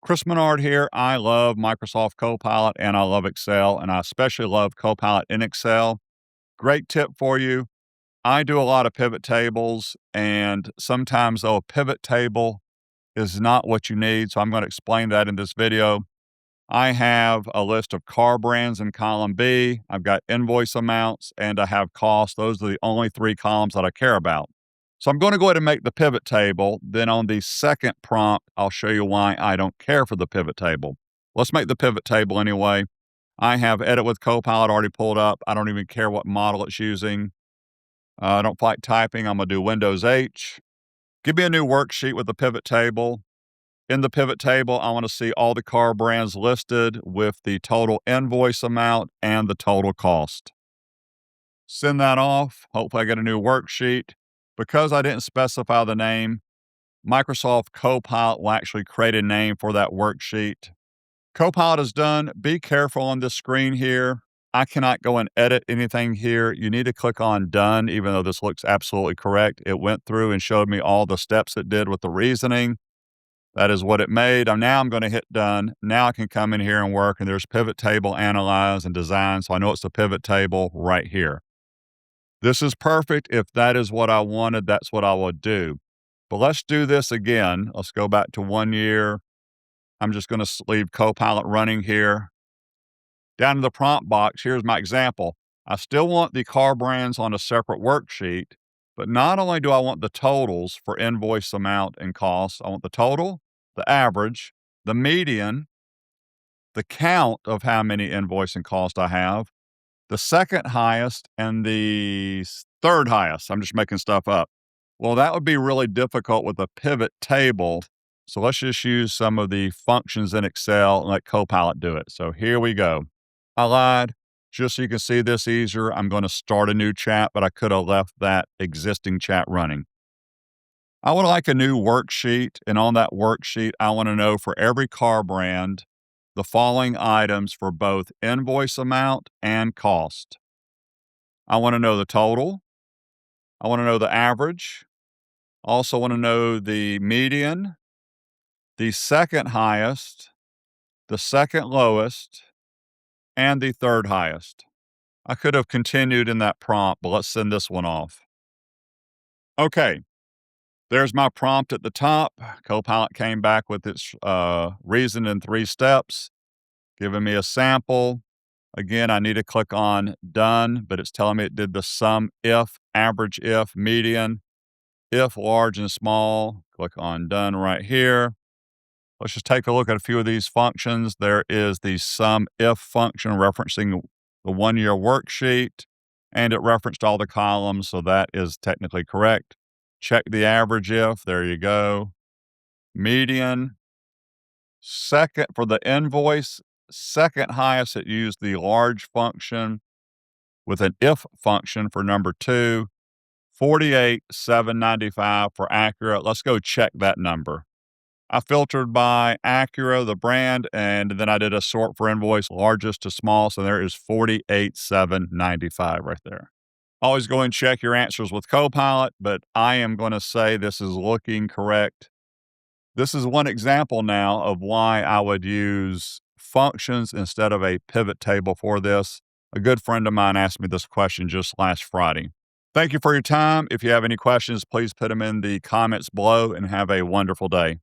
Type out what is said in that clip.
Chris Menard here. I love Microsoft Copilot and I love Excel, and I especially love Copilot in Excel. Great tip for you. I do a lot of pivot tables, and sometimes, though, a pivot table is not what you need. So I'm going to explain that in this video. I have a list of car brands in column B. I've got invoice amounts and I have costs. Those are the only three columns that I care about. So I'm going to go ahead and make the pivot table. Then on the second prompt, I'll show you why I don't care for the pivot table. Let's make the pivot table anyway. I have Edit with Copilot already pulled up. I don't even care what model it's using. I don't like typing. I'm going to do Windows H. Give me a new worksheet with the pivot table. In the pivot table, I want to see all the car brands listed with the total invoice amount and the total cost. Send that off. Hopefully I get a new worksheet. Because I didn't specify the name, Microsoft Copilot will actually create a name for that worksheet. Copilot is done. Be careful on this screen here. I cannot go and edit anything here. You need to click on Done, even though this looks absolutely correct. It went through and showed me all the steps it did with the reasoning. That is what it made. Now I'm going to hit Done. Now I can come in here and work, and there's Pivot Table, Analyze, and Design. So I know it's the pivot table right here. This is perfect. If that is what I wanted, that's what I will do. But let's do this again. Let's go back to 1 year. I'm just going to leave Copilot running here. Down in the prompt box, here's my example. I still want the car brands on a separate worksheet, but not only do I want the totals for invoice amount and cost, I want the total, the average, the median, the count of how many invoice and cost I have, the second highest, and the third highest. I'm just making stuff up. Well, that would be really difficult with a pivot table. So let's just use some of the functions in Excel and let Copilot do it. So here we go. I lied. Just so you can see this easier, I'm going to start a new chat, but I could have left that existing chat running. I would like a new worksheet, and on that worksheet, I want to know for every car brand, the following items for both invoice amount and cost. I want to know the total. I want to know the average. I also want to know the median, the second highest, the second lowest, and the third highest. I could have continued in that prompt, but let's send this one off. Okay, there's my prompt at the top. Copilot came back with its reason in 3 steps, giving me a sample. Again, I need to click on Done, but it's telling me it did the sum if, average if, median, if large and small. Click on Done right here. Let's just take a look at a few of these functions. There is the sum if function referencing the 1 year worksheet, and it referenced all the columns, so that is technically correct. Check the average if, there you go. Median. Second, for the invoice, second highest, it used the large function with an if function for number 2. 48,795 for Acura. Let's go check that number. I filtered by Acura, the brand, and then I did a sort for invoice largest to small. So there is 48,795 right there. Always go and check your answers with Copilot, but I am going to say this is looking correct. This is one example now of why I would use functions instead of a pivot table for this. A good friend of mine asked me this question just last Friday. Thank you for your time. If you have any questions, please put them in the comments below and have a wonderful day.